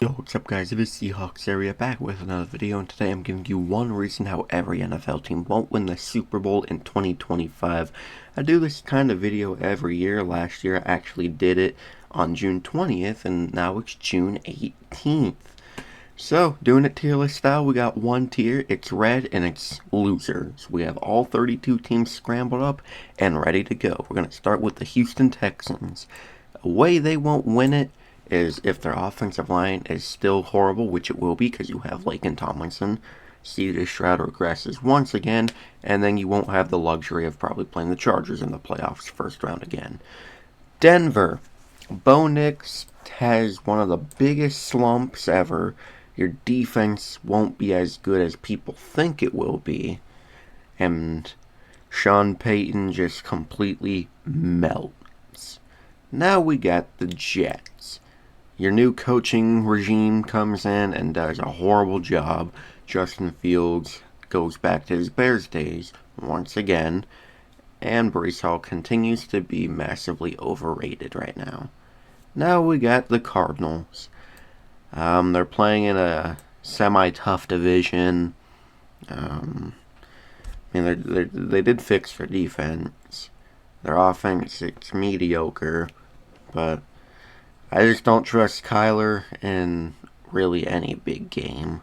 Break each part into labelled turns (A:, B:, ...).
A: Yo, what's up guys, it is Seahawks Area back with another video, and today I'm giving you one reason how every NFL team won't win the Super Bowl in 2025. I do this kind of video every year. Last year I actually did it on June 20th, and now it's June 18th. So, doing it tier list style, we got one tier, it's red, and it's losers. We have all 32 teams scrambled up and ready to go. We're going to start with the Houston Texans. A way they won't win it is if their offensive line is still horrible, which it will be because you have Laken Tomlinson. C.J. Stroud regresses once again, and then you won't have the luxury of probably playing the Chargers in the playoffs first round again. Denver. Bo Nix has one of the biggest slumps ever. Your defense won't be as good as people think it will be. And Sean Payton just completely melts. Now we got the Jets. Your new coaching regime comes in and does a horrible job. Justin Fields goes back to his Bears days once again. And Breece Hall continues to be massively overrated right now. Now we got the Cardinals. They're playing in a semi-tough division. They did fix their defense. Their offense, it's mediocre. But I just don't trust Kyler in really any big game.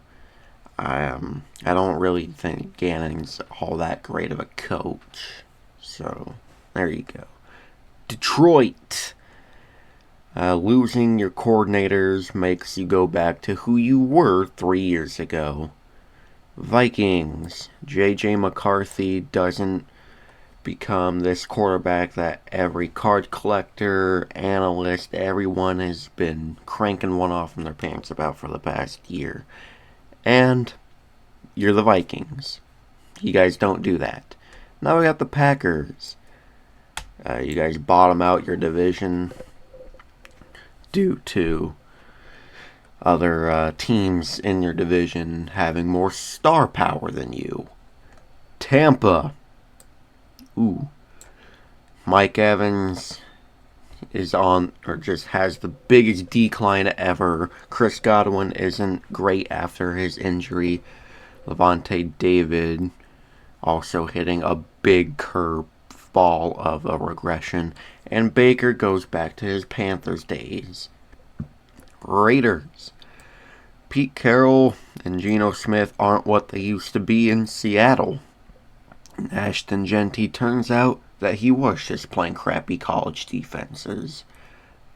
A: I don't really think Gannon's all that great of a coach. So, there you go. Detroit. Losing your coordinators makes you go back to who you were 3 years ago. Vikings. J.J. McCarthy doesn't become this quarterback that every card collector, analyst, everyone has been cranking one off in their pants about for the past year. And you're the Vikings. You guys don't do that. Now we got the Packers. You guys bottom out your division due to other teams in your division having more star power than you. Tampa. Mike Evans is on, or just has the biggest decline ever. Chris Godwin isn't great after his injury. Levante David also hitting a big curveball of a regression. And Baker goes back to his Panthers days. Raiders. Pete Carroll and Geno Smith aren't what they used to be in Seattle. Ashton Genty turns out that he was just playing crappy college defenses.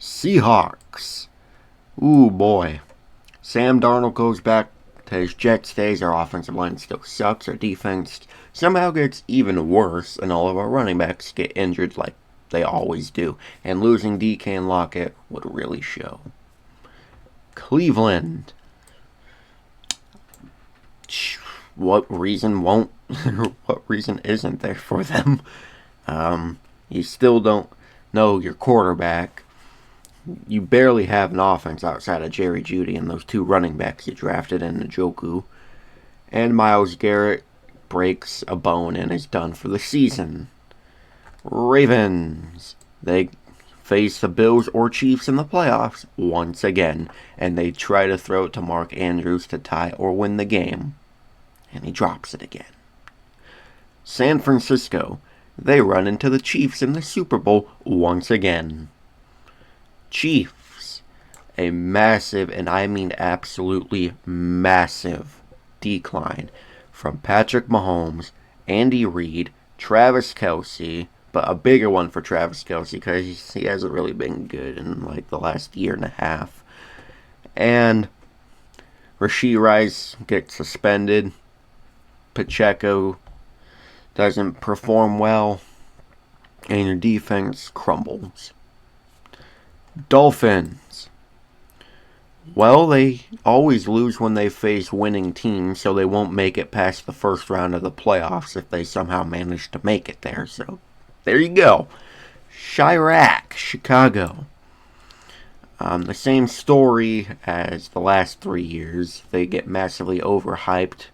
A: Seahawks. Ooh boy. Sam Darnold goes back to his Jets days. Our offensive line still sucks. Our defense somehow gets even worse, and all of our running backs get injured like they always do. And losing DK and Lockett would really show. Cleveland. What reason isn't there for them? You still don't know your quarterback. You barely have an offense outside of Jerry Jeudy and those two running backs you drafted in Njoku. And Myles Garrett breaks a bone and is done for the season. Ravens. They face the Bills or Chiefs in the playoffs once again, and they try to throw it to Mark Andrews to tie or win the game. And he drops it again. San Francisco. They run into the Chiefs in the Super Bowl once again. Chiefs. A massive, and I mean absolutely massive, decline from Patrick Mahomes, Andy Reid, Travis Kelce, but a bigger one for Travis Kelce because he hasn't really been good in like the last year and a half. And Rashee Rice gets suspended. Pacheco doesn't perform well, and your defense crumbles. Dolphins. Well, they always lose when they face winning teams, so they won't make it past the first round of the playoffs if they somehow manage to make it there. So, there you go. Chirac, Chicago. The same story as the last 3 years. They get massively overhyped.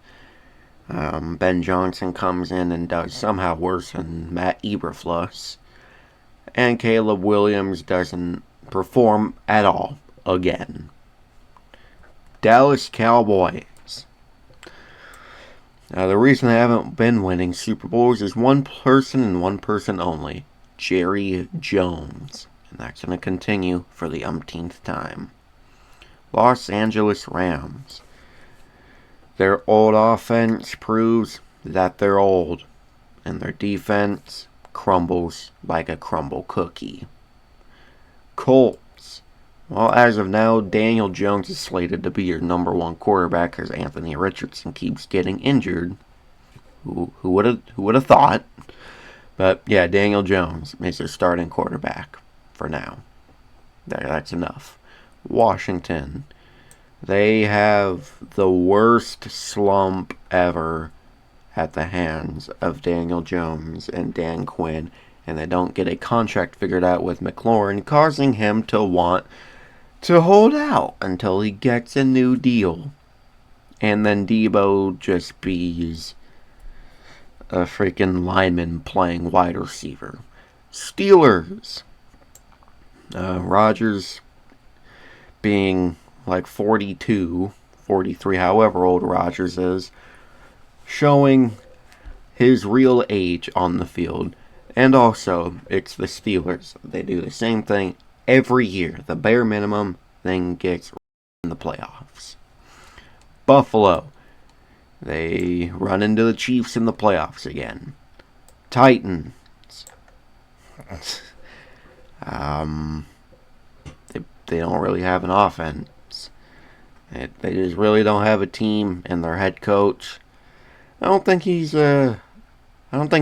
A: Ben Johnson comes in and does somehow worse than Matt Eberflus. And Caleb Williams doesn't perform at all again. Dallas Cowboys. Now, the reason they haven't been winning Super Bowls is one person and one person only. Jerry Jones. And that's going to continue for the umpteenth time. Los Angeles Rams. Their old offense proves that they're old, and their defense crumbles like a crumble cookie. Colts. Well, as of now, Daniel Jones is slated to be your number one quarterback as Anthony Richardson keeps getting injured. Who would have thought? But yeah, Daniel Jones is their starting quarterback for now. That's enough. Washington. They have the worst slump ever at the hands of Daniel Jones and Dan Quinn, and they don't get a contract figured out with McLaurin, causing him to want to hold out until he gets a new deal. And then Debo just bees a freaking lineman playing wide receiver. Steelers. Rodgers being like 42, 43, however old Rodgers is, showing his real age on the field. And also, it's the Steelers. They do the same thing every year. The bare minimum thing gets in the playoffs. Buffalo. They run into the Chiefs in the playoffs again. Titans. They don't really have an offense. They just really don't have a team, and their head coach, I don't think he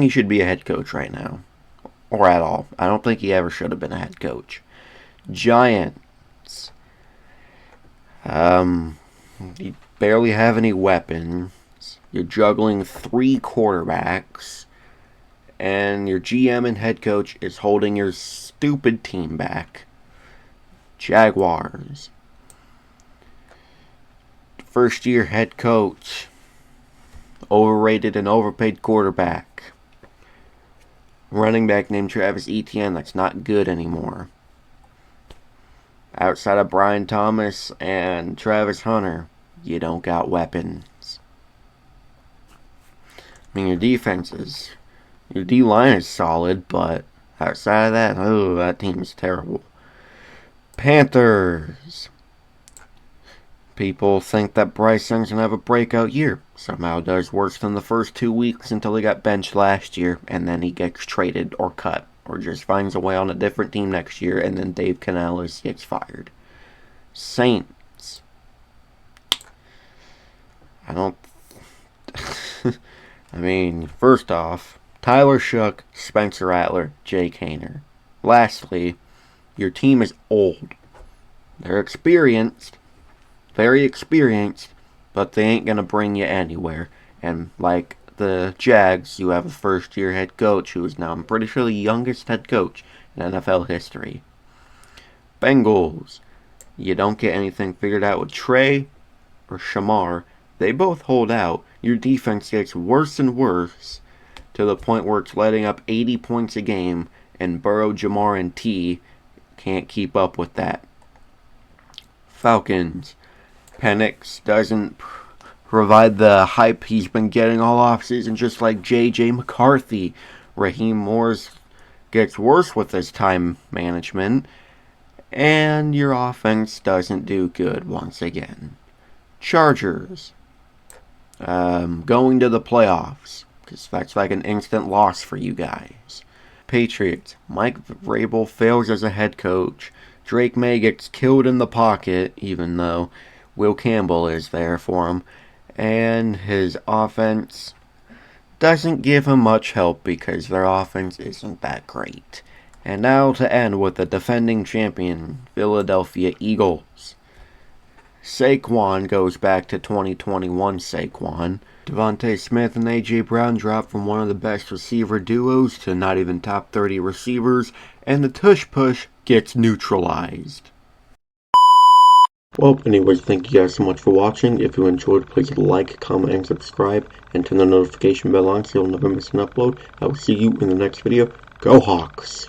A: should be a head coach right now, or at all. I don't think he ever should have been a head coach. Giants. You barely have any weapons. You're juggling 3 quarterbacks, and your GM and head coach is holding your stupid team back. Jaguars. First year head coach. Overrated and overpaid quarterback. Running back named Travis Etienne that's not good anymore. Outside of Brian Thomas and Travis Hunter, you don't got weapons. I mean, your D-line is solid, but outside of that, that team is terrible. Panthers. People think that Bryce Young's going to have a breakout year. Somehow does worse than the first 2 weeks until he got benched last year, and then he gets traded or cut, or just finds a way on a different team next year, and then Dave Canales gets fired. Saints. I mean, first off, Tyler Shook, Spencer Rattler, Jake Haener. Lastly, your team is old. They're experienced, very experienced, but they ain't going to bring you anywhere. And like the Jags, you have a first-year head coach who is now, I'm pretty sure, the youngest head coach in NFL history. Bengals. You don't get anything figured out with Trey or Shamar. They both hold out. Your defense gets worse and worse to the point where it's letting up 80 points a game, and Burrow, Jamar, and T can't keep up with that. Falcons. Penix doesn't provide the hype he's been getting all offseason, just like J.J. McCarthy. Raheem Morris gets worse with his time management, and your offense doesn't do good once again. Chargers. Going to the playoffs, because that's like an instant loss for you guys. Patriots. Mike Vrabel fails as a head coach. Drake May gets killed in the pocket, even though Will Campbell is there for him. And his offense doesn't give him much help because their offense isn't that great. And now to end with the defending champion, Philadelphia Eagles. Saquon goes back to 2021 Saquon. Devontae Smith and A.J. Brown drop from one of the best receiver duos to not even top 30 receivers, and the tush push gets neutralized. Well, anyways, thank you guys so much for watching. If you enjoyed, please like, comment, and subscribe, and turn the notification bell on so you'll never miss an upload. I will see you in the next video. Go Hawks!